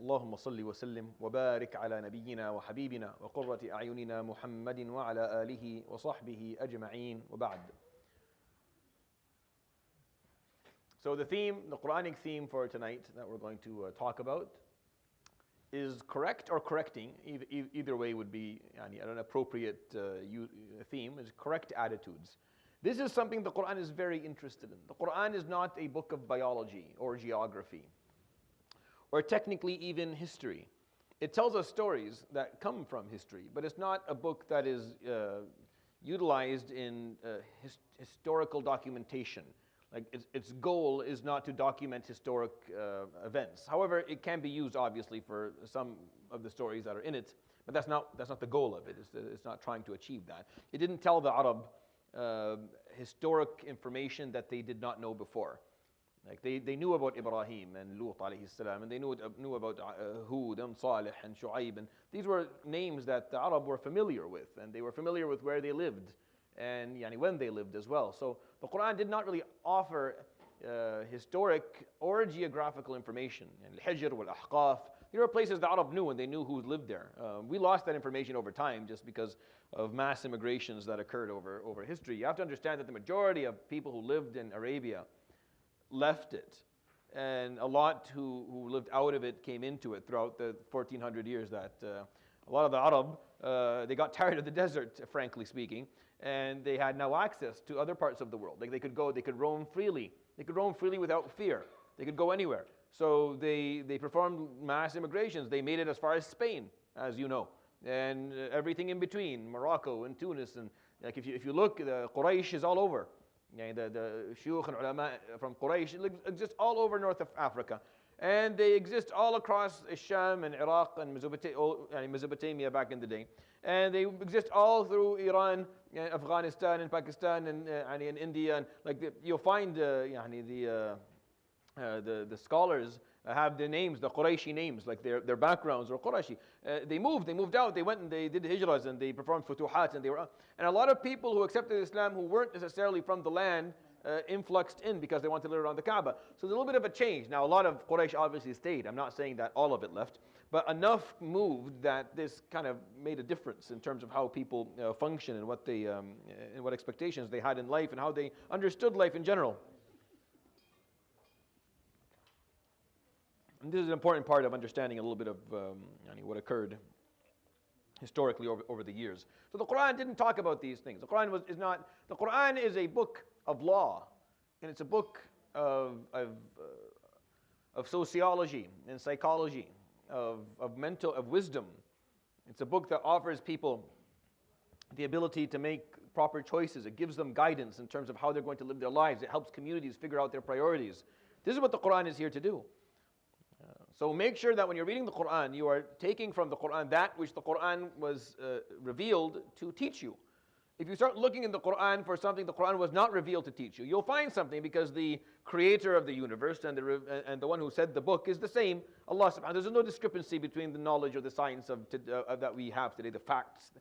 اللهم صل وسلم وبارك على نبينا وحبيبنا وقرة أعيننا محمد وعلى آله وصحبه أجمعين وبعد. So the Quranic theme for tonight that we're going to talk about is correct or correcting. Either way would be an appropriate theme, is correct attitudes. This is something the Quran is very interested in. The Quran is not a book of biology or geography, or technically even history. It tells us stories that come from history, but it's not a book that is utilized in historical documentation. Like its goal is not to document historic events. However, it can be used obviously for some of the stories that are in it, but that's not the goal of it. It's not trying to achieve that. It didn't tell the Arab historic information that they did not know before. Like they knew about Ibrahim and Lut alayhi salam, and they knew about Hud and Salih and Shu'aib, and these were names that the Arab were familiar with, and they were familiar with where they lived and when they lived as well. So the Quran did not really offer historic or geographical information. Al-Hijr, Al-Kahf, there were places the Arab knew and they knew who lived there. We lost that information over time just because of mass immigrations that occurred over history. You have to understand that the majority of people who lived in Arabia left it, and a lot who lived out of it came into it throughout the 1400 years that a lot of the Arab, they got tired of the desert, frankly speaking, and they had now access to other parts of the world. Like they could roam freely. They could roam freely without fear. They could go anywhere. So they performed mass immigrations. They made it as far as Spain, as you know, and everything in between, Morocco and Tunis. And like if you look, the Quraysh is all over. The shuyukh and ulama from Quraysh exist all over North Africa. And they exist all across Sham and Iraq and Mesopotamia back in the day. And they exist all through Iran, Afghanistan and Pakistan and in India. And you'll find the scholars have their names, the Qurayshi names, like their backgrounds are Qurayshi. They moved out, they went and they did hijras and they performed futuhat and and a lot of people who accepted Islam who weren't necessarily from the land influxed in because they wanted to live around the Kaaba. So there's a little bit of a change. Now a lot of Quraysh obviously stayed. I'm not saying that all of it left, but enough moved that this kind of made a difference in terms of how people function and what they and what expectations they had in life and how they understood life in general. And this is an important part of understanding a little bit of what occurred historically over the years. So the Quran didn't talk about these things. The Quran is a book of law, and it's a book of sociology and psychology, of wisdom. It's a book that offers people the ability to make proper choices. It gives them guidance in terms of how they're going to live their lives. It helps communities figure out their priorities. This is what the Quran is here to do. So make sure that when you're reading the Quran, you are taking from the Quran that which the Quran was revealed to teach you. If you start looking in the Quran for something the Quran was not revealed to teach you, you'll find something because the creator of the universe and the one who said the book is the same, Allah subhanahu wa ta'ala. There's no discrepancy between the knowledge or the science that we have today, the facts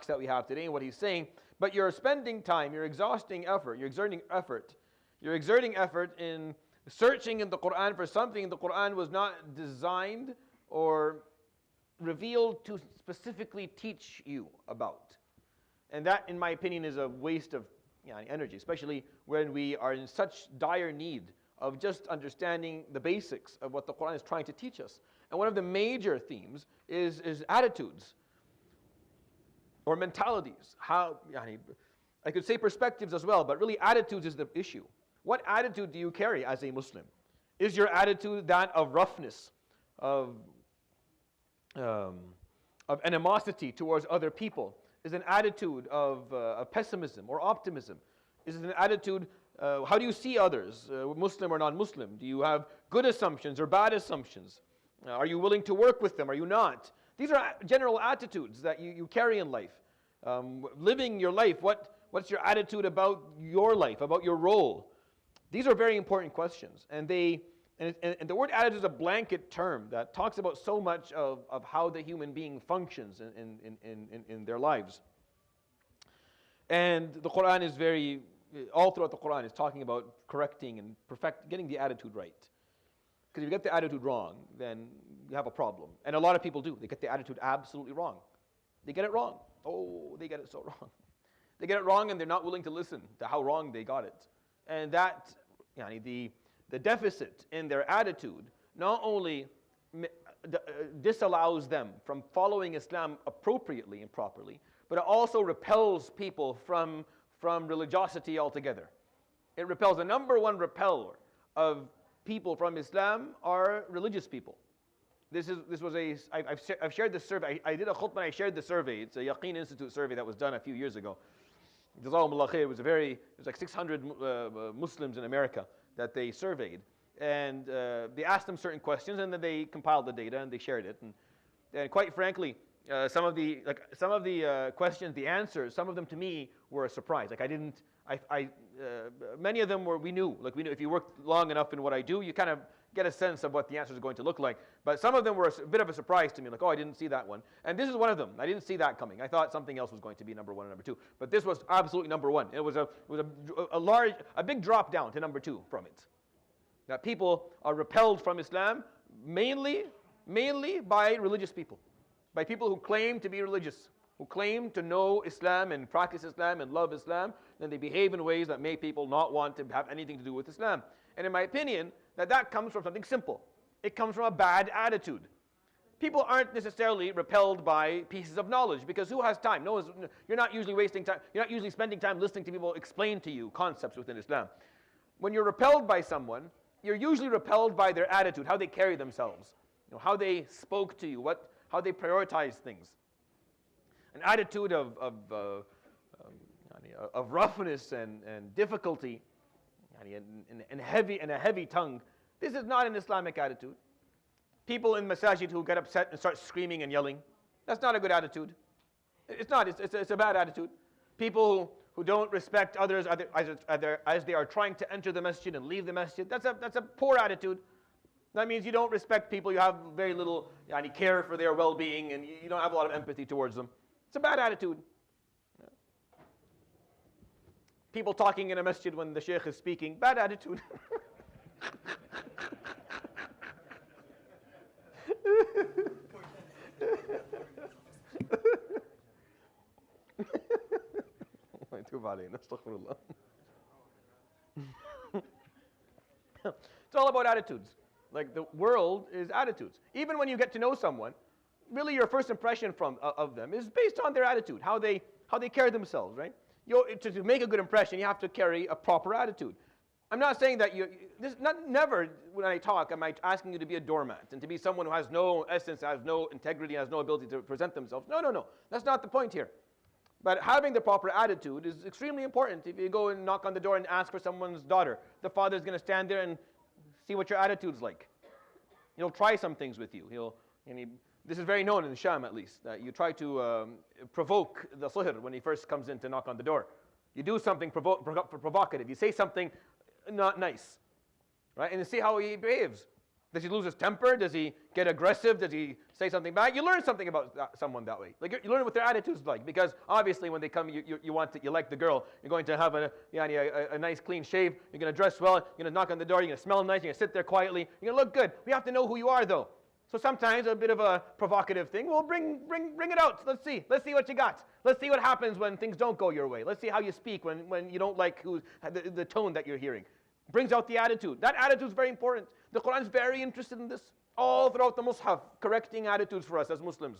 that we have today and what he's saying. But you're spending time, you're exerting effort in searching in the Quran for something the Quran was not designed or revealed to specifically teach you about. And that, in my opinion, is a waste of energy, especially when we are in such dire need of just understanding the basics of what the Quran is trying to teach us. And one of the major themes is attitudes or mentalities. I could say perspectives as well, but really attitudes is the issue. What attitude do you carry as a Muslim? Is your attitude that of roughness, of animosity towards other people? Is an attitude of pessimism or optimism? Is it an attitude, how do you see others, Muslim or non-Muslim? Do you have good assumptions or bad assumptions? Are you willing to work with them? Are you not? These are general attitudes that you carry in life. Living your life, what's your attitude about your life, about your role? These are very important questions. And the word attitude is a blanket term that talks about so much of how the human being functions in their lives. And the Quran is all throughout the Quran is talking about correcting and getting the attitude right. Because if you get the attitude wrong, then you have a problem. And a lot of people do. They get the attitude absolutely wrong. They get it wrong. Oh, they get it so wrong. They get it wrong and they're not willing to listen to how wrong they got it. And that, the deficit in their attitude not only disallows them from following Islam appropriately and properly, but it also repels people from religiosity altogether. It repels. The number one repeller of people from Islam are religious people. I've shared this survey. I did a khutbah and I shared the survey. It's a Yaqeen Institute survey that was done a few years ago. It was like 600 Muslims in America that they surveyed. And they asked them certain questions, and then they compiled the data and they shared it. And quite frankly, some of the questions, the answers, some of them to me were a surprise. Many of them we knew. If you worked long enough in what I do, you kind of get a sense of what the answers are going to look like. But some of them were a bit of a surprise to me, like, oh, I didn't see that one. And this is one of them. I didn't see that coming. I thought something else was going to be number one and number two. But this was absolutely number one. It was a big drop down to number two from it. That people are repelled from Islam mainly by religious people, by people who claim to be religious, who claim to know Islam and practice Islam and love Islam, then they behave in ways that make people not want to have anything to do with Islam. And in my opinion, that comes from something simple. It comes from a bad attitude. People aren't necessarily repelled by pieces of knowledge, because who has time? You're not usually wasting time. You're not usually spending time listening to people explain to you concepts within Islam. When you're repelled by someone, you're usually repelled by their attitude, how they carry themselves, how they spoke to you, how they prioritize things. An attitude of roughness and difficulty and a heavy tongue. This is not an Islamic attitude. People in masajid who get upset and start screaming and yelling, that's not a good attitude. It's not. It's a bad attitude. People who don't respect others as they are trying to enter the masjid and leave the masjid, that's a poor attitude. That means you don't respect people. You have very little care for their well-being, and you don't have a lot of empathy towards them. It's a bad attitude. People talking in a masjid when the sheikh is speaking, bad attitude. It's all about attitudes. Like, the world is attitudes. Even when you get to know someone, really your first impression of them is based on their attitude, how they carry themselves, right? To make a good impression, you have to carry a proper attitude. I'm not saying that never when I talk am I asking you to be a doormat and to be someone who has no essence, has no integrity, has no ability to present themselves. No. That's not the point here. But having the proper attitude is extremely important. If you go and knock on the door and ask for someone's daughter, the father's going to stand there and see what your attitude's like. He'll try some things with you. This is very known in Sham, at least, that you try to provoke the sihr when he first comes in to knock on the door. You do something provocative. You say something not nice, right? And you see how he behaves. Does he lose his temper? Does he get aggressive? Does he say something bad? You learn something about someone that way. Like, you learn what their attitude's like, because obviously when they come, you like the girl. You're going to have a nice clean shave. You're going to dress well. You're going to knock on the door. You're going to smell nice. You're going to sit there quietly. You're going to look good. We have to know who you are, though. So sometimes a bit of a provocative thing, well, bring it out. Let's see what you got. Let's see what happens when things don't go your way. Let's see how you speak when you don't like the tone that you're hearing. Brings out the attitude. That attitude is very important. The Quran is very interested in this. All throughout the Mus'haf, correcting attitudes for us as Muslims,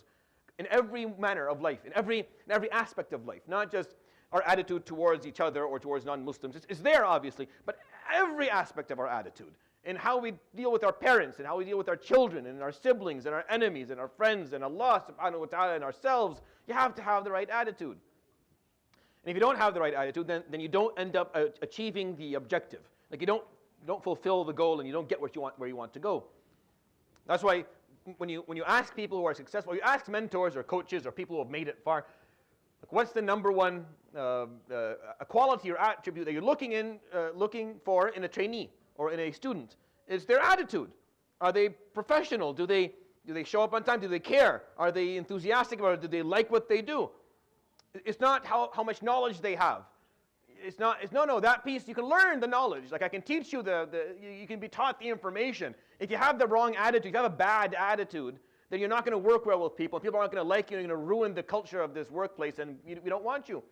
in every manner of life, in every aspect of life, not just our attitude towards each other or towards non-Muslims. It's there, obviously, but every aspect of our attitude, in how we deal with our parents, and how we deal with our children, and our siblings, and our enemies, and our friends, and Allah subhanahu wa ta'ala, and ourselves, you have to have the right attitude. And if you don't have the right attitude, then you don't end up achieving the objective. Like, you don't fulfill the goal, and you don't get where you want to go. That's why when you ask people who are successful, you ask mentors or coaches or people who have made it far, like, what's the number one quality or attribute that you're looking for in a trainee or in a student? Is their attitude. Are they professional? Do they show up on time? Do they care? Are they enthusiastic about it? Do they like what they do? It's not how much knowledge they have. No, that piece, you can learn the knowledge. Like, I can teach you you can be taught the information. If you have the wrong attitude, if you have a bad attitude, then you're not going to work well with people. People aren't going to like you. You're going to ruin the culture of this workplace, and we don't want you.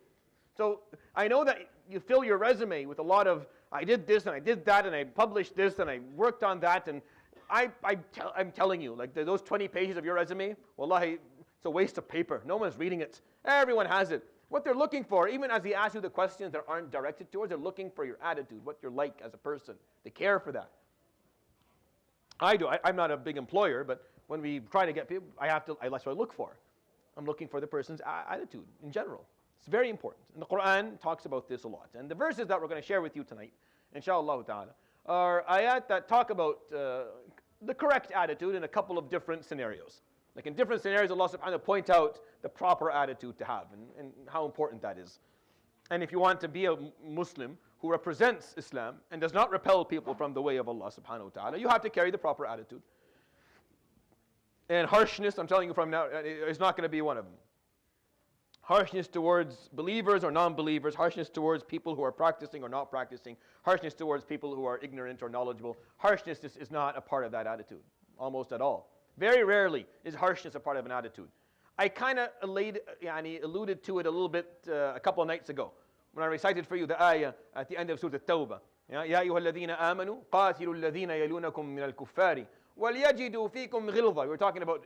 So I know that you fill your resume with a lot of, I did this and I did that and I published this and I worked on that, and I'm telling you, like those 20 pages of your resume, wallahi, it's a waste of paper. No one's reading it. Everyone has it. What they're looking for, even as they ask you the questions that aren't directed towards, they're looking for your attitude, what you're like as a person. They care for that. I'm not a big employer, but when we try to get people, that's what I look for. I'm looking for the person's attitude in general. It's very important. And the Quran talks about this a lot. And the verses that we're going to share with you tonight, inshallah ta'ala, are ayat that talk about the correct attitude in a couple of different scenarios. Like in different scenarios, Allah subhanahu wa ta'ala point out the proper attitude to have and how important that is. And if you want to be a Muslim who represents Islam and does not repel people from the way of Allah subhanahu wa ta'ala, you have to carry the proper attitude. And harshness, I'm telling you from now, is not going to be one of them. Harshness towards believers or non-believers, harshness towards people who are practicing or not practicing, harshness towards people who are ignorant or knowledgeable. Harshness is not a part of that attitude, almost at all. Very rarely is harshness a part of an attitude. I kind of alluded to it a little bit a couple of nights ago when I recited for you the ayah at the end of Surah At-Tawbah. يا أيها الذين آمنوا قاتلوا الذين يلونكم من الكفار وليجدوا فيكم غلظة. We're talking about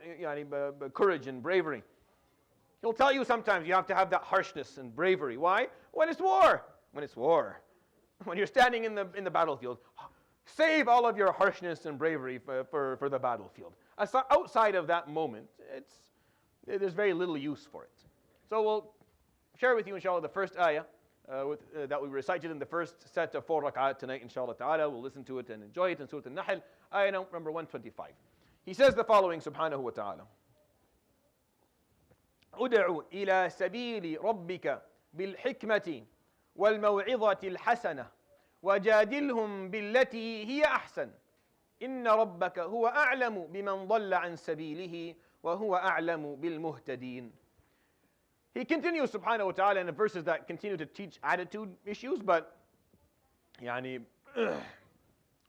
courage and bravery. He'll tell you sometimes you have to have that harshness and bravery. Why? When it's war. When it's war. When you're standing in the battlefield, save all of your harshness and bravery for the battlefield. Outside of that moment, there's very little use for it. So we'll share with you, inshallah, the first ayah that we recited in the first set of 4 rak'at tonight, inshallah ta'ala. We'll listen to it and enjoy it in Surah Al-Nahl, ayah number 125. He says the following, subhanahu wa ta'ala. ادع إلى سبيل ربك بالحكمة والموعظة الحسنة وجادلهم بالتي هي أحسن إن ربك هو أعلم بمن ضل عن سبيله وهو أعلم بالمهتدين. He continues subhanahu wa ta'ala in the verses that continue to teach attitude issues, but I'm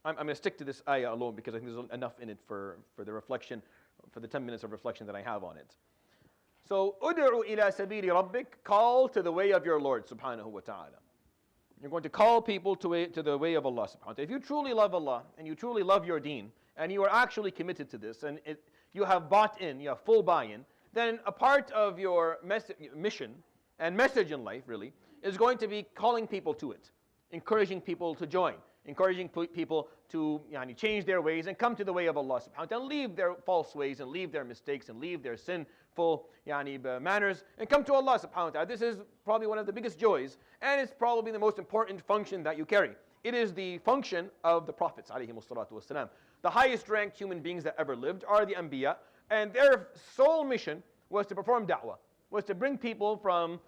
going to stick to this ayah alone because I think there's enough in it for the reflection, for the 10 minutes of reflection that I have on it. So, ud'u ila sabili rabbik, call to the way of your Lord subhanahu wa ta'ala. You're going to call people to the way of Allah subhanahu wa ta'ala. If you truly love Allah and you truly love your deen and you are actually committed to this and you have bought in, you have full buy-in, then a part of your mission and message in life really is going to be calling people to it, encouraging people to join, encouraging people to change their ways and come to the way of Allah subhanahu wa ta'ala, leave their false ways and leave their mistakes and leave their sinful manners and come to Allah subhanahu wa ta'ala. This is probably one of the biggest joys, and it's probably the most important function that you carry. It is the function of the prophets alayhimus salatu wassalam. The highest ranked human beings that ever lived are the Anbiya, and their sole mission was to perform da'wah, was to bring people from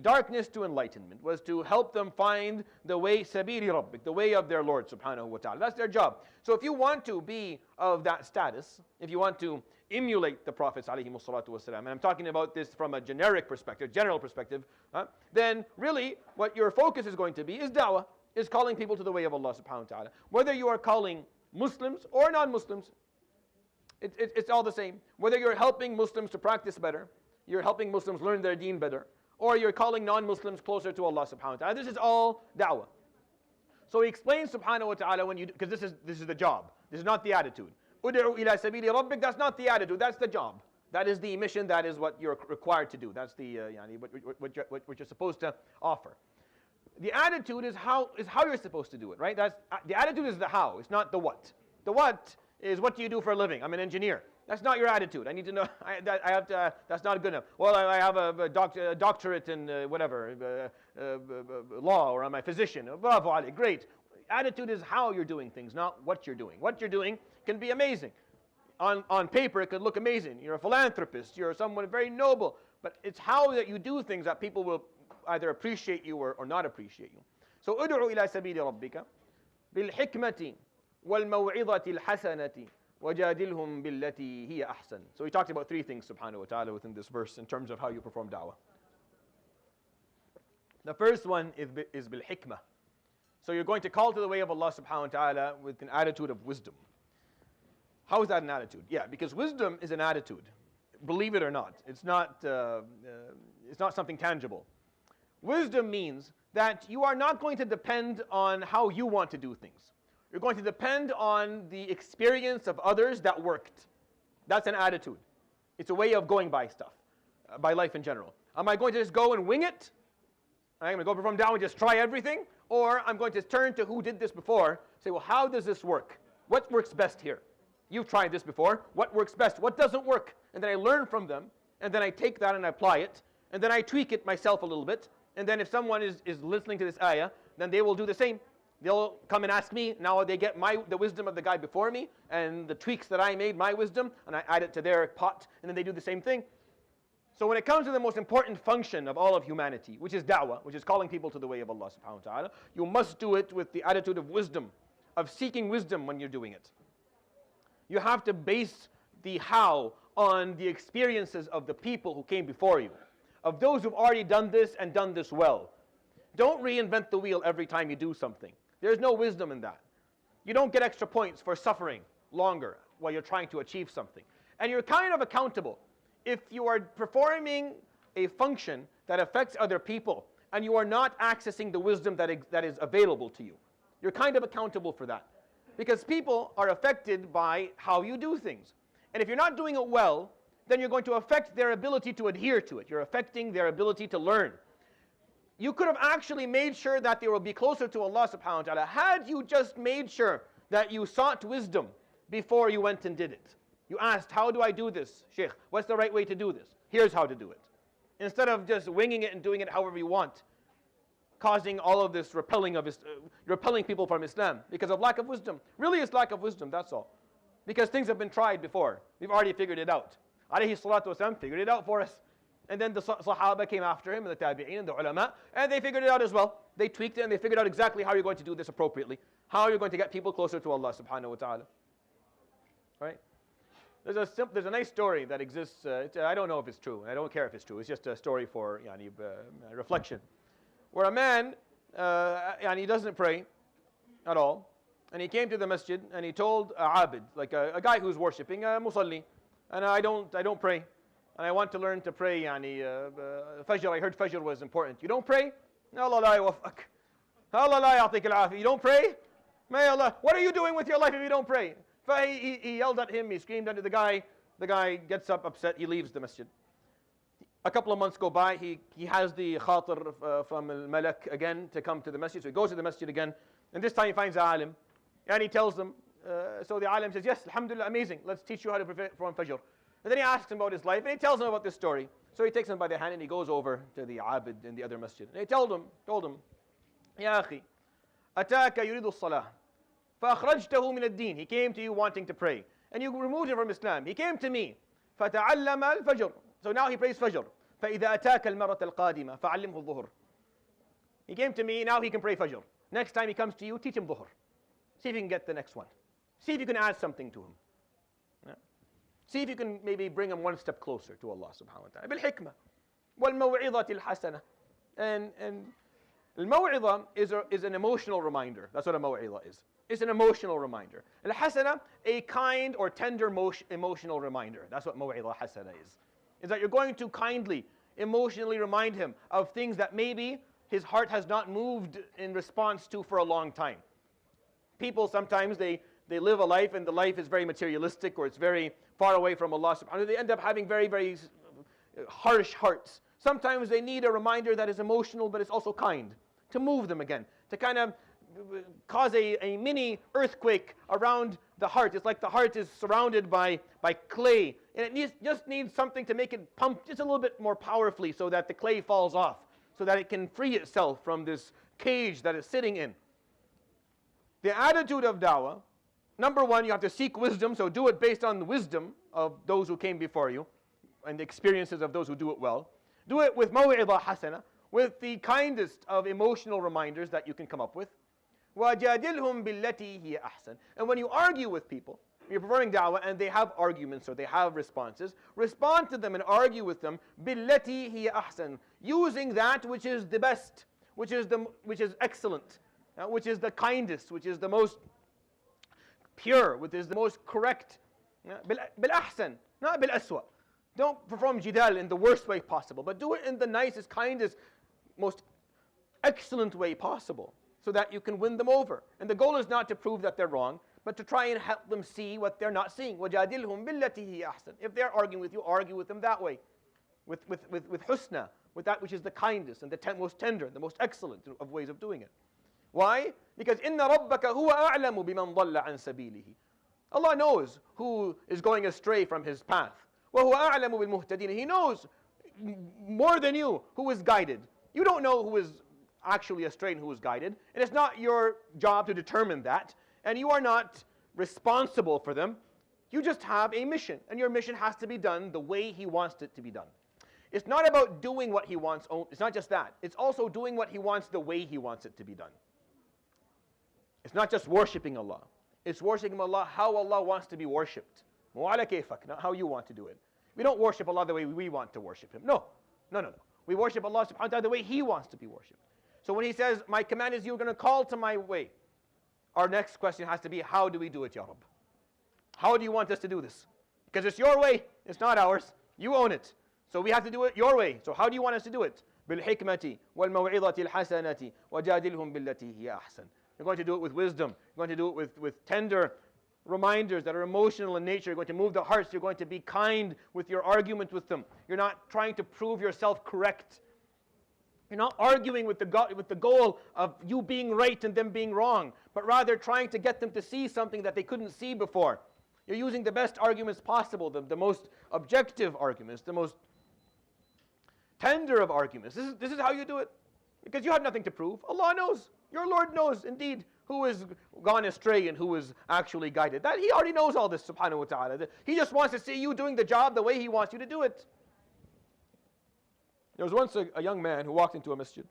darkness to enlightenment, was to help them find the way, sabili rabbik, the way of their Lord subhanahu wa ta'ala. That's their job. So if you want to be of that status, if you want to emulate the prophets alayhimus salatu wasalam, and I'm talking about this from a generic perspective, general perspective, then really what your focus is going to be is da'wah, is calling people to the way of Allah subhanahu wa ta'ala. Whether you are calling Muslims or non-Muslims, it's all the same. Whether you're helping Muslims to practice better, you're helping Muslims learn their deen better, or you're calling non-Muslims closer to Allah subhanahu wa ta'ala. This is all da'wah. So he explains subhanahu wa ta'ala because this is the job. This is not the attitude. Ud'u ila sabili rabbik, that's not the attitude, that's the job. That is the mission, that is what you're required to do. That's the what you're supposed to offer. The attitude is how you're supposed to do it, right? The attitude is the how, it's not the what. The what is, what do you do for a living? I'm an engineer. That's not your attitude. I need to know. That's not good enough. Well, I have a doctorate in law, or I'm a physician. Bravo, Ali. Great. Attitude is how you're doing things, not what you're doing. What you're doing can be amazing. On paper, it could look amazing. You're a philanthropist. You're someone very noble. But it's how that you do things that people will either appreciate you or not appreciate you. So, ud'u ila sabili rabbika bil hikmati wal maw'idati al hasanati وَجَادِلْهُمْ بِالَّتِي هِيَ أَحْسَنُ. So he talked about three things, subhanahu wa ta'ala, within this verse in terms of how you perform da'wah. The first one is bil-hikmah. So you're going to call to the way of Allah subhanahu wa ta'ala with an attitude of wisdom. How is that an attitude? Yeah, because wisdom is an attitude. Believe it or not. It's not something tangible. Wisdom means that you are not going to depend on how you want to do things. You're going to depend on the experience of others that worked. That's an attitude. It's a way of going by stuff, by life in general. Am I going to just go and wing it? I'm going to go from down and just try everything? Or I'm going to turn to who did this before, say, well, how does this work? What works best here? You've tried this before. What works best? What doesn't work? And then I learn from them, and then I take that and I apply it, and then I tweak it myself a little bit, and then if someone is listening to this ayah, then they will do the same. They'll come and ask me, now they get the wisdom of the guy before me, and the tweaks that I made, my wisdom, and I add it to their pot, and then they do the same thing. So when it comes to the most important function of all of humanity, which is da'wah, which is calling people to the way of Allah subhanahu wa ta'ala, you must do it with the attitude of wisdom, of seeking wisdom when you're doing it. You have to base the how on the experiences of the people who came before you, of those who've already done this and done this well. Don't reinvent the wheel every time you do something. There's no wisdom in that. You don't get extra points for suffering longer while you're trying to achieve something. And you're kind of accountable. If you are performing a function that affects other people and you are not accessing the wisdom that is available to you, you're kind of accountable for that. Because people are affected by how you do things. And if you're not doing it well, then you're going to affect their ability to adhere to it. You're affecting their ability to learn. You could have actually made sure that they will be closer to Allah subhanahu wa ta'ala had you just made sure that you sought wisdom before you went and did it. You asked, how do I do this, Sheikh? What's the right way to do this? Here's how to do it. Instead of just winging it and doing it however you want, causing all of this repelling people from Islam because of lack of wisdom. Really, it's lack of wisdom, that's all. Because things have been tried before. We've already figured it out. Alayhi salatu wasalam figured it out for us. And then the Sahaba came after him, and the Tabi'een, and the Ulama, and they figured it out as well. They tweaked it, and they figured out exactly how you're going to do this appropriately. How you're going to get people closer to Allah subhanahu wa ta'ala. Right? There's a nice story that exists. I don't know if it's true. I don't care if it's true. It's just a story for reflection. Where a man, and he doesn't pray at all, and he came to the masjid and he told a abid, like a guy who's worshipping, a musalli, and I don't pray, and I want to learn to pray. Fajr, I heard Fajr was important. You don't pray? Allah la yuwaffaq. Allah la ya'tik al-afi. You don't pray? May Allah. What are you doing with your life if you don't pray? He yelled at him. He screamed at the guy. The guy gets up upset. He leaves the masjid. A couple of months go by, he has the khatir from al-malak again to come to the masjid. So he goes to the masjid again, and this time he finds the alim, and he tells them, so the alim says, yes, alhamdulillah, amazing, let's teach you how to perform fajr. And then he asks him about his life, and he tells him about this story. So he takes him by the hand, and he goes over to the abid in the other masjid. And he told him, Ya akhi, ataka yuridu as-salah, فأخرجته من الدين. He came to you wanting to pray, and you removed him from Islam. He came to me, فتعلم الفجر. So now he prays Fajr. فإذا أتاك المرة القادمة فعلمه الظهر. He came to me, now he can pray Fajr. Next time he comes to you, teach him Dhuhr. See if you can get the next one. See if you can add something to him. Yeah. See if you can maybe bring him one step closer to Allah subhanahu wa ta'ala. بالحكمة والموعظة الحسنة. And al-maw'idha is an emotional reminder. That's what a maw'idha is. It's an emotional reminder. Al-hasana, a kind or tender emotional reminder. That's what maw'idha hasana is that you're going to kindly, emotionally remind him of things that maybe his heart has not moved in response to for a long time. People sometimes, they live a life and the life is very materialistic or it's very far away from Allah subhanahu wa ta'ala. They end up having very, very harsh hearts. Sometimes they need a reminder that is emotional but it's also kind, to move them again, to kind of cause a mini earthquake around the heart. It's like the heart is surrounded by clay, and it just needs something to make it pump just a little bit more powerfully so that the clay falls off, so that it can free itself from this cage that it's sitting in. The attitude of da'wah, number one, you have to seek wisdom, so do it based on the wisdom of those who came before you and the experiences of those who do it well. Do it with maw'idha hasana, with the kindest of emotional reminders that you can come up with. وَجَادِلْهُمْ بِالَّتِي هِيَ أَحْسَنُ. And when you argue with people, you're performing da'wah and they have arguments or they have responses, respond to them and argue with them بِالَّتِي هِيَ أَحْسَنُ, using that which is the best, which is excellent, which is the kindest, which is the most pure, which is the most correct بالأحسن, not بالأسوأ. Don't perform jidal in the worst way possible, but do it in the nicest, kindest, most excellent way possible, so that you can win them over. And the goal is not to prove that they're wrong, but to try and help them see what they're not seeing. وَجَادِلْهُمْ بِالَّتِي هِيَ أَحْسَنُ. If they're arguing with you, argue with them that way, with husna, with that which is the kindest and the most tender, the most excellent of ways of doing it. Why? Because إِنَّ رَبَّكَ هُوَ أَعْلَمُ بِمَنْ ضَلَّ عَنْ سَبِيلِهِ. Allah knows who is going astray from His path. وَهُوَ أَعْلَمُ بِالْمُهْتَدِينَ. He knows more than you who is guided. You don't know who is actually astray and who is guided, and it's not your job to determine that, and you are not responsible for them. You just have a mission, and your mission has to be done the way He wants it to be done. It's not about doing what He wants, it's not just that. It's also doing what He wants the way He wants it to be done. It's not just worshipping Allah. It's worshipping Allah how Allah wants to be worshipped. وَعَلَى كَيْفَكَ, not how you want to do it. We don't worship Allah the way we want to worship Him. No. We worship Allah subhanahu wa ta'ala the way He wants to be worshipped. So when He says, my command is you're going to call to my way, our next question has to be, how do we do it, Ya Rabb? How do you want us to do this? Because it's your way, it's not ours. You own it. So we have to do it your way. So how do you want us to do it? بِالْحِكْمَةِ وَالْمَوْعِظَةِ الْحَسَنَةِ وَجَادِلْهُمْ بِالَّتِي هِيَ أَحْسَنُ. You're going to do it with wisdom. You're going to do it with tender reminders that are emotional in nature. You're going to move the hearts. You're going to be kind with your argument with them. You're not trying to prove yourself correct. You're not arguing with the goal of you being right and them being wrong, but rather trying to get them to see something that they couldn't see before. You're using the best arguments possible, the most objective arguments, the most tender of arguments. This is how you do it. Because you have nothing to prove. Allah knows. Your Lord knows indeed who is gone astray and who is actually guided. That He already knows all this, subhanahu wa ta'ala. He just wants to see you doing the job the way He wants you to do it. There was once a young man who walked into a masjid.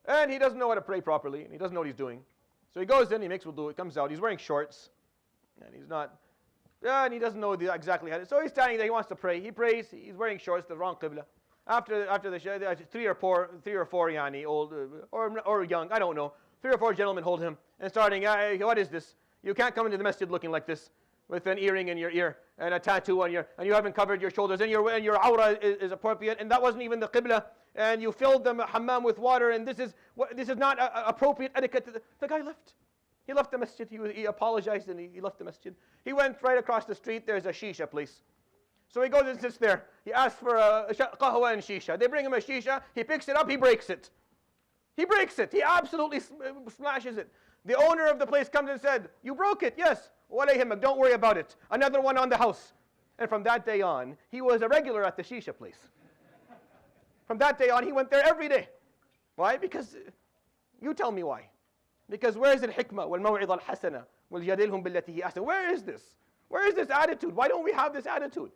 And he doesn't know how to pray properly, and he doesn't know what he's doing. So he goes in, he makes wudu, he comes out, he's wearing shorts, and and he doesn't know exactly how to. So he's standing there, he wants to pray. He prays, he's wearing shorts, the wrong qibla. After the three or four yani, old or young, I don't know. 3 or 4 gentlemen hold him and starting, what is this? You can't come into the masjid looking like this, with an earring in your ear and a tattoo on and you haven't covered your shoulders, and your aura is appropriate, and that wasn't even the qibla, and you filled the hammam with water, and this is not appropriate etiquette. The guy left. He left the masjid. He apologized and he left the masjid. He went right across the street. There's a shisha place. So he goes and sits there. He asks for a qahwa and shisha. They bring him a shisha. He picks it up. He breaks it. He breaks it. He absolutely smashes it. The owner of the place comes and said, "You broke it." "Yes." "Walayhimak, don't worry about it. Another one on the house." And from that day on, he was a regular at the shisha place. From that day on, he went there every day. Why? Because, you tell me why. Because where is the hikmah, wal-maw'idha al-hasana, wal-jadilhum billati hi ahsan? Where is this? Where is this attitude? Why don't we have this attitude?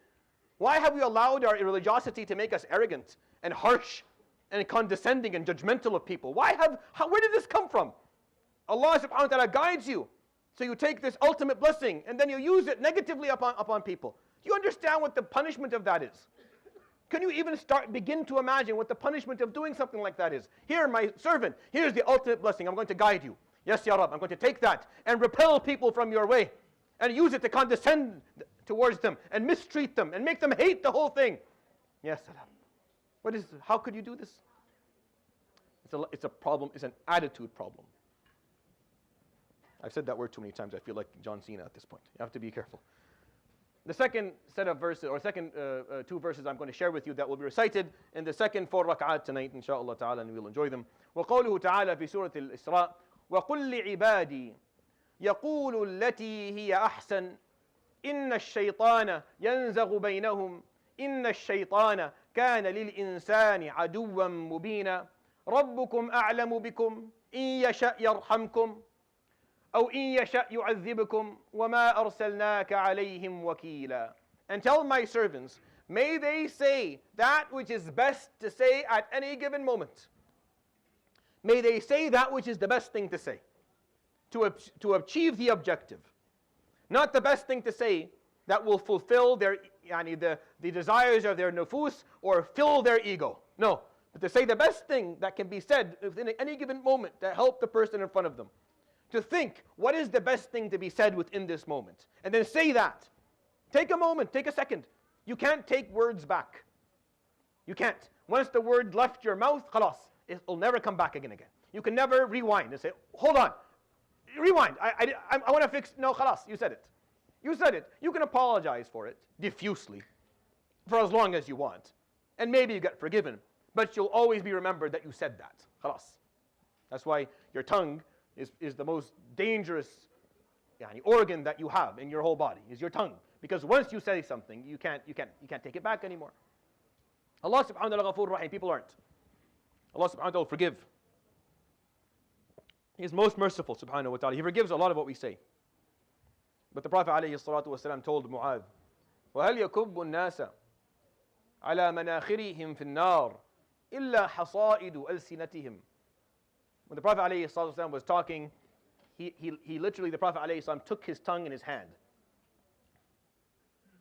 Why have we allowed our religiosity to make us arrogant and harsh and condescending and judgmental of people? Where did this come from? Allah subhanahu wa ta'ala guides you. So you take this ultimate blessing and then you use it negatively upon people. Do you understand what the punishment of that is? Can you even begin to imagine what the punishment of doing something like that is? Here, my servant, here's the ultimate blessing. I'm going to guide you. Yes, Ya Rab, I'm going to take that and repel people from your way and use it to condescend towards them and mistreat them and make them hate the whole thing. Yes, salam. How could you do this? It's a problem. It's an attitude problem. I've said that word too many times. I feel like John Cena at this point. You have to be careful. The second set of verses, or second 2 verses I'm going to share with you that will be recited in the second 4 rak'at tonight, inshaAllah ta'ala, and we'll enjoy them. وقوله تعالى في سورة الإسراء وقل لعبادي يقولوا التي هي أحسن إن الشيطان ينزغ بينهم إن الشيطان كان للإنسان عدوا مبينا ربكم أعلم بكم إن يشأ يرحمكم أو إن يشأ يعذبكم وما أرسلناك عليهم وكيلا. And tell my servants, may they say that which is best to say at any given moment. May they say that which is the best thing to say to achieve the objective. Not the best thing to say that will fulfill the desires of their nufus or fill their ego. No, but to say the best thing that can be said within any given moment to help the person in front of them, to think what is the best thing to be said within this moment. And then say that. Take a moment, take a second. You can't take words back. You can't. Once the word left your mouth, khalas, it'll never come back again. You can never rewind and say, hold on, rewind. I want to fix, no, khalas, you said it. You said it. You can apologize for it diffusely for as long as you want. And maybe you get forgiven. But you'll always be remembered that you said that. Khalas. That's why your tongue is the most dangerous organ that you have in your whole body, is your tongue. Because once you say something, you can't take it back anymore. Allah subhanahu wa ta'ala ghafur rahim. People aren't. Allah subhanahu wa ta'ala will forgive. He is most merciful subhanahu wa ta'ala. He forgives a lot of what we say. But the Prophet alayhi salatu wasalam told Mu'adh, وَهَلْ يَكُبُّ النَّاسَ عَلَى مَنَاخِرِهِمْ فِي النَّارِ إِلَّا حَصَائِدُ أَلْسِنَتِهِمْ. When the Prophet alayhi salatu wasalam was talking, he literally, the Prophet alayhi salam took his tongue in his hand.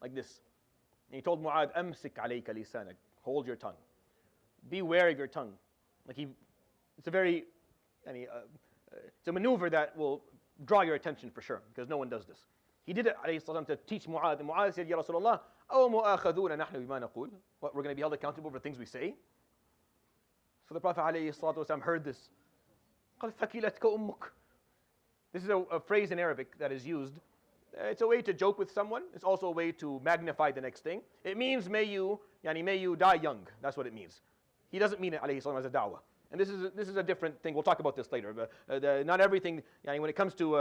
Like this. And he told Mu'adh, أَمْسِكْ عَلَيْكَ لِسَانَكَ. Hold your tongue. Beware of your tongue. It's a very, it's a maneuver that will draw your attention for sure, because no one does this. He did it alayhi salam to teach Mu'adh, and Mu'adh said, Ya Rasulullah, أَوْ مُؤَاخَذُونَ نَحْنُ بِمَا نَقُولُ. What, we're going to be held accountable for things we say? So the Prophet alayhi salatu wasalam heard this. قَالَ ثَكِلَتْكَ أُمُّكَ. This is a phrase in Arabic that is used. It's a way to joke with someone. It's also a way to magnify the next thing. It means may you die young. That's what it means. He doesn't mean it alayhi salam as a da'wah. And this is a different thing. We'll talk about this later. But not everything, when it comes to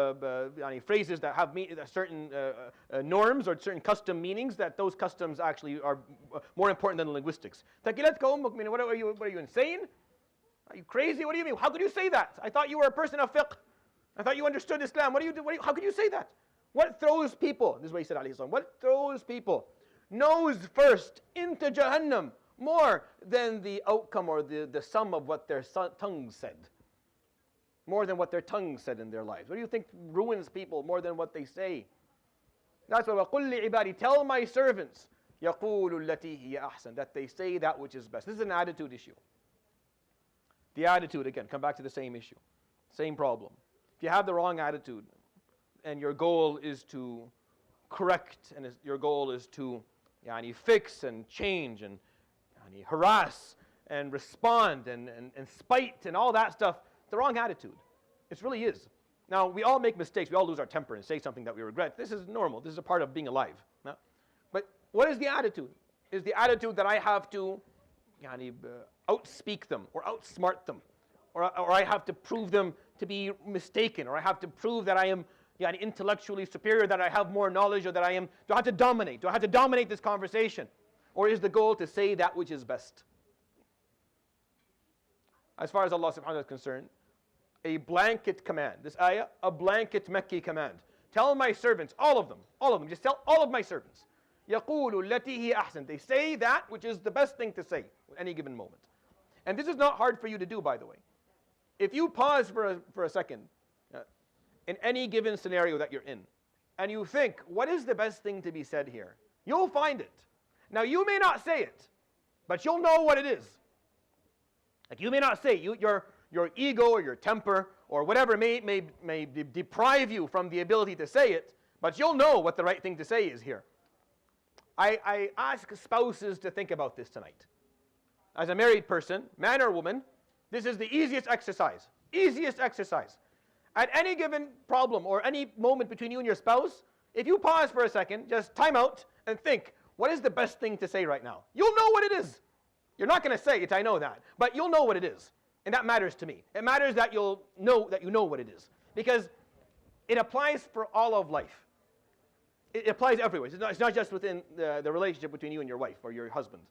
phrases that have certain norms or certain custom meanings, that those customs actually are more important than the linguistics. Takilatka ummuk, meaning, what are you insane? Are you crazy? What do you mean? How could you say that? I thought you were a person of fiqh. I thought you understood Islam. How could you say that? What throws people, this is what he said alayhi salam, what throws people nose first into Jahannam more than the outcome or the sum of what their tongues said? More than what their tongues said in their lives. What do you think ruins people more than what they say? That's why وَقُلْ لِعِبَادِي, tell my servants, يَقُولُ الَّتِي هِيَ أَحْسَنُ, that they say that which is best. This is an attitude issue. The attitude, again, come back to the same issue. Same problem. If you have the wrong attitude, and your goal is to correct, and your goal is to fix and change and harass and respond and spite and all that stuff, the wrong attitude. It really is. Now, we all make mistakes. We all lose our temper and say something that we regret. This is normal. This is a part of being alive. No? But what is the attitude? Is the attitude that I have to outspeak them or outsmart them, or I have to prove them to be mistaken, or I have to prove that I am intellectually superior, that I have more knowledge, or that do I have to dominate? Do I have to dominate this conversation? Or is the goal to say that which is best? As far as Allah subhanahu wa ta'ala is concerned, a blanket command. This ayah, a blanket Mekki command. Tell my servants, all of them, just tell all of my servants. يَقُولُ الَّتِي هِيَ أَحْسَنُ. They say that which is the best thing to say at any given moment. And this is not hard for you to do, by the way. If you pause for a second, in any given scenario that you're in, and you think, what is the best thing to be said here? You'll find it. Now, you may not say it, but you'll know what it is. Like, you may not say, your ego or your temper or whatever may deprive you from the ability to say it, but you'll know what the right thing to say is here. I ask spouses to think about this tonight. As a married person, man or woman, this is the easiest exercise. Easiest exercise. At any given problem or any moment between you and your spouse, if you pause for a second, just time out and think, what is the best thing to say right now? You'll know what it is. You're not going to say it, I know that, but you'll know what it is. And that matters to me. It matters that you know what it is. Because it applies for all of life. It applies everywhere. It's not just within the relationship between you and your wife or your husband.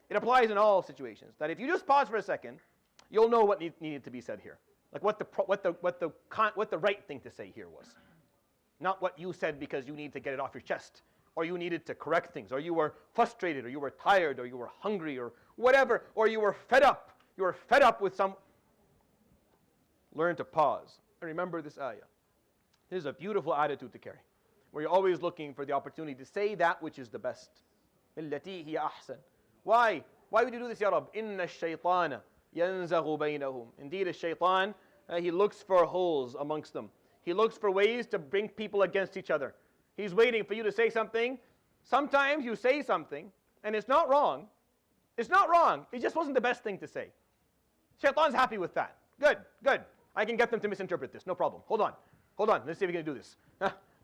It applies in all situations. That if you just pause for a second, you'll know what needed to be said here. Like what the right thing to say here was. Not what you said because you need to get it off your chest, or you needed to correct things, or you were frustrated, or you were tired, or you were hungry, or whatever, or you were fed up. You were fed up with some. Learn to pause and remember this ayah. This is a beautiful attitude to carry, where you're always looking for the opportunity to say that which is the best. التي هي أحسن. Why? Why would you do this, Ya Rab? إن الشيطان ينزغ بينهم. Indeed, a shaitan, he looks for holes amongst them. He looks for ways to bring people against each other. He's waiting for you to say something. Sometimes you say something, and it's not wrong. It's not wrong. It just wasn't the best thing to say. Shaitan's happy with that. Good, good. I can get them to misinterpret this. No problem. Hold on. Hold on. Let's see if we can do this.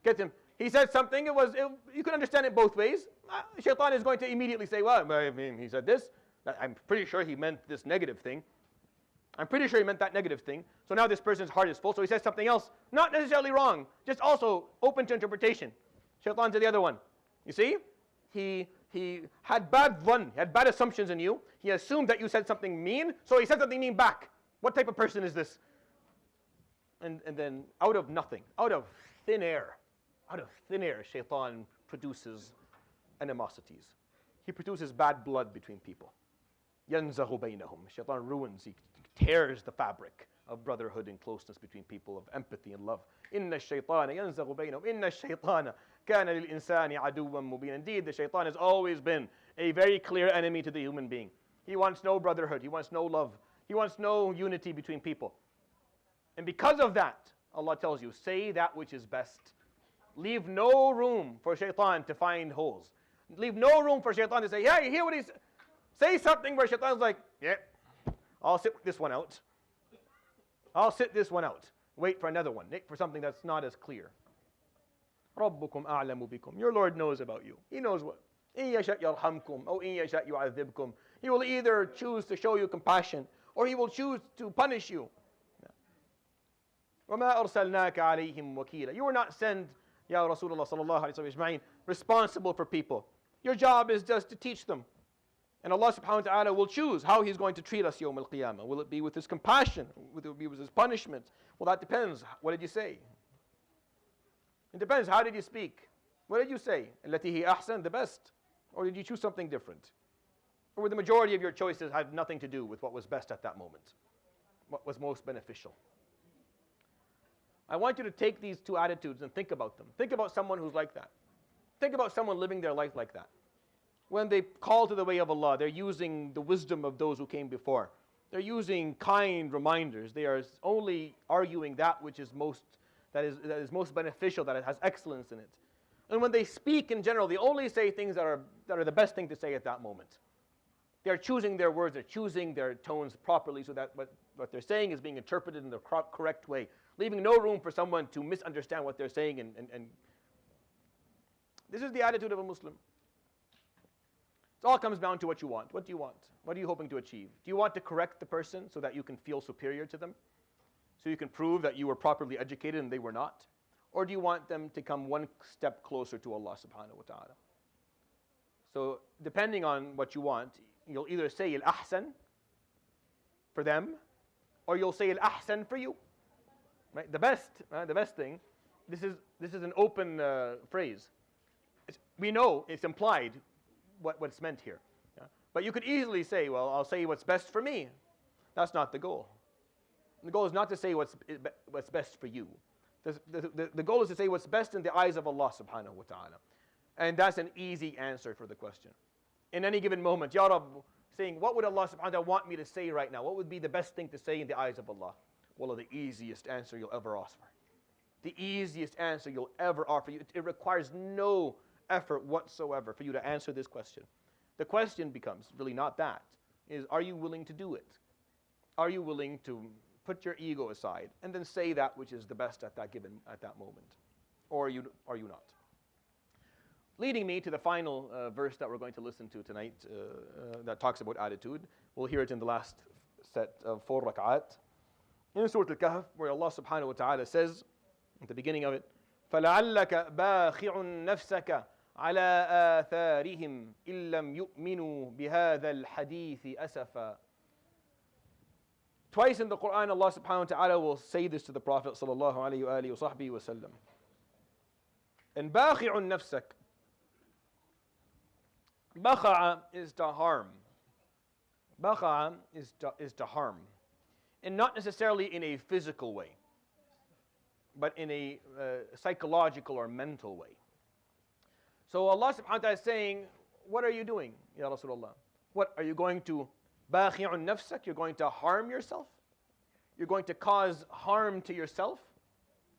Get him. He said something. You can understand it both ways. Shaitan is going to immediately say, well, I mean, he said this. I'm pretty sure he meant this negative thing. I'm pretty sure he meant that negative thing. So now this person's heart is full. So he says something else. Not necessarily wrong. Just also open to interpretation. Shaitan to the other one. You see? He had bad dhann. He had bad assumptions in you. He assumed that you said something mean. So he said something mean back. What type of person is this? And then out of nothing, out of thin air, Shaitan produces animosities. He produces bad blood between people. يَنْزَغُ بَيْنَهُمْ. Shaitan ruins, he tears the fabric of brotherhood and closeness between people, of empathy and love. إِنَّ الشَّيْطَانَ يَنْزَغُ بَيْنَهُمْ إِنَّ الشَّيْطَانَ كَانَ لِلْإِنسَانِ عَدُوًّا مُبِينًا. Indeed, the shaitan has always been a very clear enemy to the human being. He wants no brotherhood, he wants no love, he wants no unity between people. And because of that, Allah tells you, say that which is best. Leave no room for shaitan to find holes. Leave no room for shaitan to say, yeah, you hear what he's... Say something where shaitan's like, yeah, I'll sit this one out. I'll sit this one out. Wait for another one. Wait for something that's not as clear. رَبُّكُمْ أَعْلَمُ بِكُمْ. Your Lord knows about you. He knows what. إِن يَشَأْ يَرْحَمْكُمْ أَوْ إِن يَشَأْ يُعَذِّبْكُمْ. He will either choose to show you compassion or He will choose to punish you. وَمَا أَرْسَلْنَاكَ عَلَيْهِمْ وَكِيلًا. You were not sent, Ya Rasulullah sallallahu alayhi wa sallam, responsible for people. Your job is just to teach them. And Allah subhanahu wa ta'ala will choose how He's going to treat us yawm al-qiyamah. Will it be with His compassion? Will it be with His punishment? Well, that depends. What did you say? It depends. How did you speak? What did you say? التي هي أحسن, the best? Or did you choose something different? Or were the majority of your choices had nothing to do with what was best at that moment? What was most beneficial? I want you to take these two attitudes and think about them. Think about someone who's like that. Think about someone living their life like that. When they call to the way of Allah, they're using the wisdom of those who came before. They're using kind reminders. They are only arguing that which is most beneficial, that it has excellence in it. And when they speak in general, they only say things that are the best thing to say at that moment. They're choosing their words, they're choosing their tones properly so that what they're saying is being interpreted in the correct way, leaving no room for someone to misunderstand what they're saying. And this is the attitude of a Muslim. It all comes down to what you want. What do you want? What are you hoping to achieve? Do you want to correct the person so that you can feel superior to them? So you can prove that you were properly educated and they were not? Or do you want them to come one step closer to Allah subhanahu wa ta'ala? So depending on what you want, you'll either say al-ahsan for them, or you'll say al-ahsan for you. Right? The best thing, this is an open phrase. We know it's implied what's meant here. Yeah? But you could easily say, well, I'll say what's best for me. That's not the goal. The goal is not to say what's best for you. The goal is to say what's best in the eyes of Allah subhanahu wa ta'ala. And that's an easy answer for the question. In any given moment, Ya Rabb, saying, what would Allah subhanahu wa ta'ala want me to say right now? What would be the best thing to say in the eyes of Allah? Wallah, the easiest answer you'll ever offer. The easiest answer you'll ever offer. It requires no effort whatsoever for you to answer this question. The question becomes really not that. Are you willing to do it? Are you willing to put your ego aside and then say that which is the best at that moment? Or are you not? Leading me to the final verse that we're going to listen to tonight that talks about attitude. We'll hear it in the last set of 4 rak'at. In Surah Al-Kahf, where Allah subhanahu wa ta'ala says, at the beginning of it, فَلَعَلَّكَ بَاخِعٌ نَفْسَكَ عَلَىٰ آثَارِهِمْ إِن لَّمْ يُؤْمِنُوا بِهَذَا الْحَدِيثِ أَسَفًا. Twice in the Quran, Allah subhanahu wa ta'ala will say this to the Prophet sallallahu alayhi wa alihi wa sahbihi wa sallam. And بَاخِعٌ نَفْسَكَ. Bakha'a is to harm. Bakha'a is to harm. And not necessarily in a physical way, but in a psychological or mental way. So Allah subhanahu wa ta'ala is saying, what are you doing, Ya Rasulullah? What, are you going to bakhi'un nafsak? You're going to harm yourself? You're going to cause harm to yourself?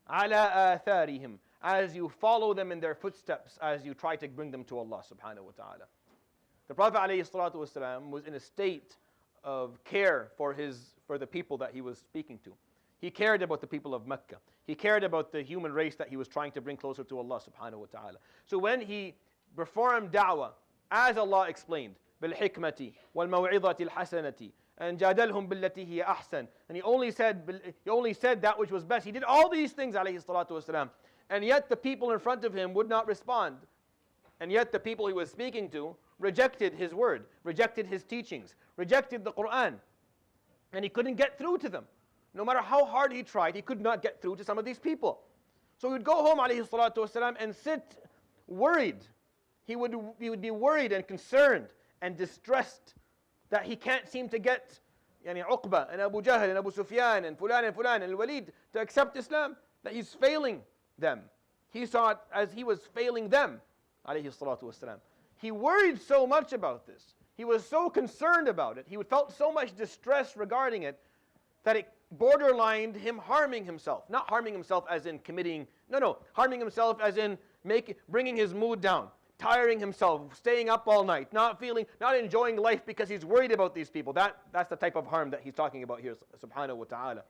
عَلَىٰ آثَارِهِمْ, as you follow them in their footsteps, as you try to bring them to Allah subhanahu wa ta'ala. The Prophet ﷺ was in a state of care for the people that he was speaking to. He cared about the people of Mecca. He cared about the human race that he was trying to bring closer to Allah subhanahu wa ta'ala. So when he performed da'wah, as Allah explained, بِالْحِكْمَةِ وَالْمَوْعِظَةِ الْحَسَنَةِ and جَادَلْهُمْ بِالَّتِي هِيَ أَحْسَنُ, and he only said that which was best. He did all these things, alayhi salatu wasalam, and yet the people in front of him would not respond. And yet the people he was speaking to rejected his word, rejected his teachings, rejected the Quran, and he couldn't get through to them. No matter how hard he tried, he could not get through to some of these people. So he would go home, alayhi salatu wasalam, and sit worried. He would be worried and concerned and distressed that he can't seem to get Uqba and Abu Jahl and Abu Sufyan and Fulan and Al-Walid to accept Islam, that he's failing them. He saw it as he was failing them, alayhi salatu wasalam. He worried so much about this. He was so concerned about it. He felt so much distress regarding it that it borderlined him harming himself. Not harming himself as in committing, harming himself as in bringing his mood down, tiring himself, staying up all night, not enjoying life because he's worried about these people. That's the type of harm that he's talking about here, subhanahu wa ta'ala.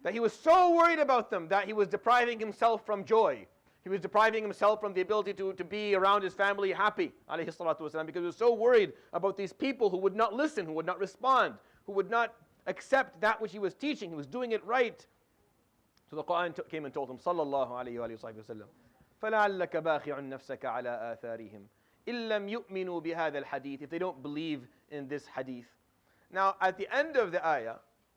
That he was so worried about them that he was depriving himself from joy. He was depriving himself from the ability to be around his family happy, alayhi salatu wasalam, because he was so worried about these people who would not listen, who would not respond, who would not accept that which he was teaching. He was doing it right. So the Quran came and told him, sallallahu alayhi wa sallam, فَلَعَلَّكَ بَاخِعٌ نَفْسَكَ عَلَىٰ آثَارِهِمْ إِن لَّمْ يُؤْمِنُوا بِهَذَا الْحَدِيثِ, if they don't believe in this hadith. Now, at the end of the ayah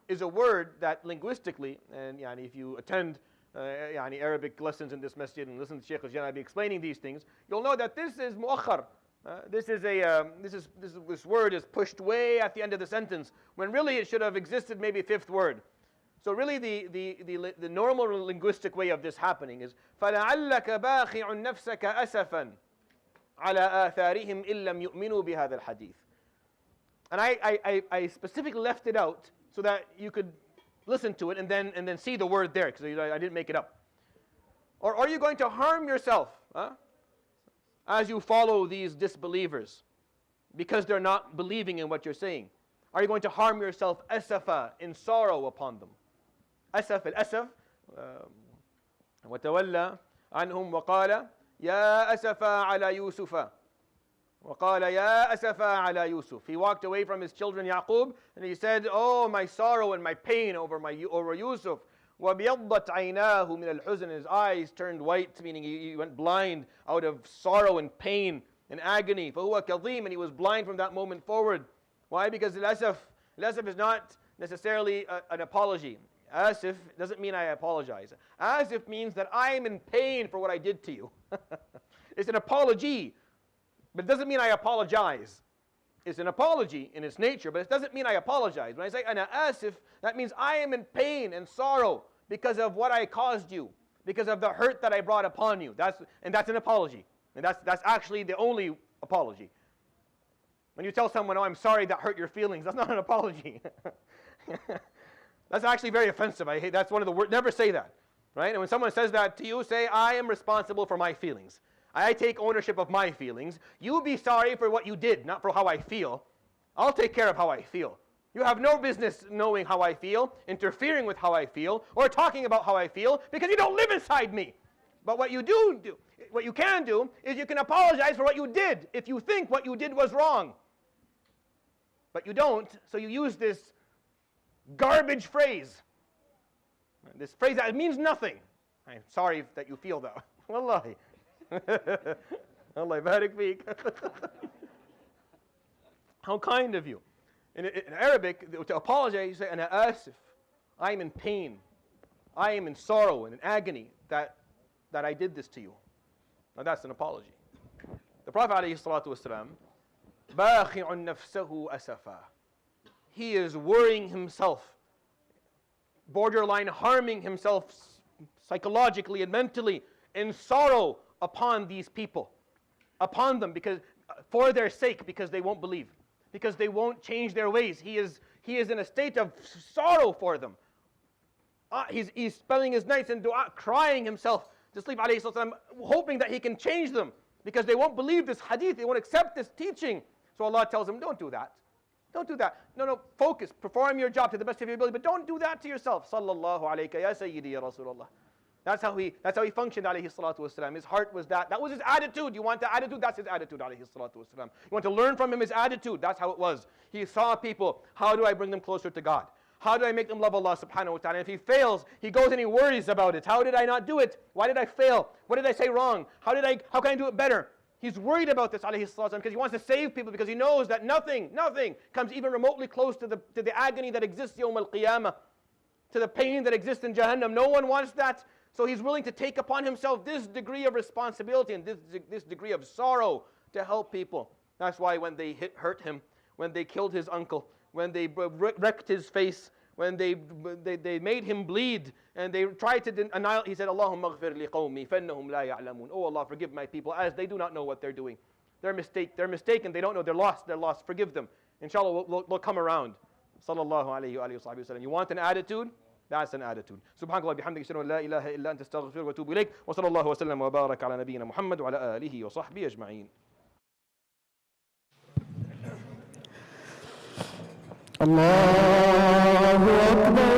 is a word that linguistically, and if you attend Arabic lessons in this masjid and listen to Shaykh al-Janabi explaining these things, you'll know that this is mu'akhar. This word is pushed way at the end of the sentence, when really it should have existed maybe fifth word. So really the normal linguistic way of this happening is فَلَعَلَّكَ بَاخِعٌ نَفْسَكَ أَسَفًا عَلَىٰ آثَارِهِمْ إِن لَّمْ يُؤْمِنُوا بِهَذَا الْحَدِيثِ. And I specifically left it out so that you could listen to it and then see the word there, because I didn't make it up. Or are you going to harm yourself as you follow these disbelievers because they're not believing in what you're saying? Are you going to harm yourself asafa, in sorrow upon them? Asaf al-asaf, وَتَوَلَّى عَنْهُمْ وَقَالَ يَا أَسَفَا عَلَى يُوسُفَ وَقَالَ يَا أَسَفَا عَلَى يُوسُف. He walked away from his children Yaqub and he said, oh, my sorrow and my pain over Yusuf. وَبِيَضَّتْ عَيْنَاهُ مِنَ الْحُزْنِ. His eyes turned white, meaning he went blind out of sorrow and pain and agony. فَهُوَ كَظِيمٌ, and he was blind from that moment forward. Why? Because al-asaf is not necessarily an apology. Asif doesn't mean I apologize. Asif means that I am in pain for what I did to you. It's an apology, but it doesn't mean I apologize. It's an apology in its nature, but it doesn't mean I apologize. When I say ana asif, that means I am in pain and sorrow because of what I caused you, because of the hurt that I brought upon you. That's an apology. And that's actually the only apology. When you tell someone, oh, I'm sorry that hurt your feelings, that's not an apology. That's actually very offensive. I hate, that's one of the words. Never say that, right? And when someone says that to you, say, I am responsible for my feelings. I take ownership of my feelings. You be sorry for what you did, not for how I feel. I'll take care of how I feel. You have no business knowing how I feel, interfering with how I feel, or talking about how I feel, because you don't live inside me. But what you what you can do, is you can apologize for what you did if you think what you did was wrong. But you don't, so you use this garbage phrase. This phrase that means nothing. I'm sorry that you feel that. Wallahi. Allah barik feek. How kind of you. In Arabic, to apologize, you say, ana asif. I am in pain. I am in sorrow and in agony that I did this to you. Now that's an apology. The Prophet ﷺ, باخع نفسه أسفا. He is worrying himself, borderline harming himself psychologically and mentally in sorrow upon these people, upon them, because for their sake, because they won't believe, because they won't change their ways. He is in a state of sorrow for them. He's spending his nights in dua, crying himself to sleep, alayhi salatu, hoping that he can change them because they won't believe this hadith, they won't accept this teaching. So Allah tells him, don't do that. Don't do that. No, focus, perform your job to the best of your ability, but don't do that to yourself. Sallallahu alayka ya sayyidi ya Rasulullah. That's how he functioned, alayhi salatu wasalam. His heart was that. That was his attitude. You want the attitude? That's his attitude, alayhi salatu wasalam. You want to learn from him his attitude? That's how it was. He saw people, how do I bring them closer to God? How do I make them love Allah subhanahu wa ta'ala? And if he fails, he goes and he worries about it. How did I not do it? Why did I fail? What did I say wrong? How can I do it better? He's worried about this, alayhi salatu, because he wants to save people, because he knows that nothing comes even remotely close to the agony that exists yawm al-qiyamah, to the pain that exists in Jahannam. No one wants that. So he's willing to take upon himself this degree of responsibility and this degree of sorrow to help people. That's why when they hurt him, when they killed his uncle, when they wrecked his face, when they made him bleed, and they tried to annihilate, he said, Allahumma ghfir li qawmi fannahum la ya'lamun. Oh Allah, forgive my people, as they do not know what they're doing. They're mistaken, they don't know, they're lost, forgive them. Inshallah, we'll come around. Sallallahu alayhi wa sallam. You want an attitude? That's an attitude. Subhanallah bihamdika ashhadu an la ilaha illa anta astaghfiruka wa atubu ilayk. Wa sallallahu wa sallam wa baraka ala nabiyyina Muhammad wa ala alihi wa sahbihi ajma'in. Allahu Akbar.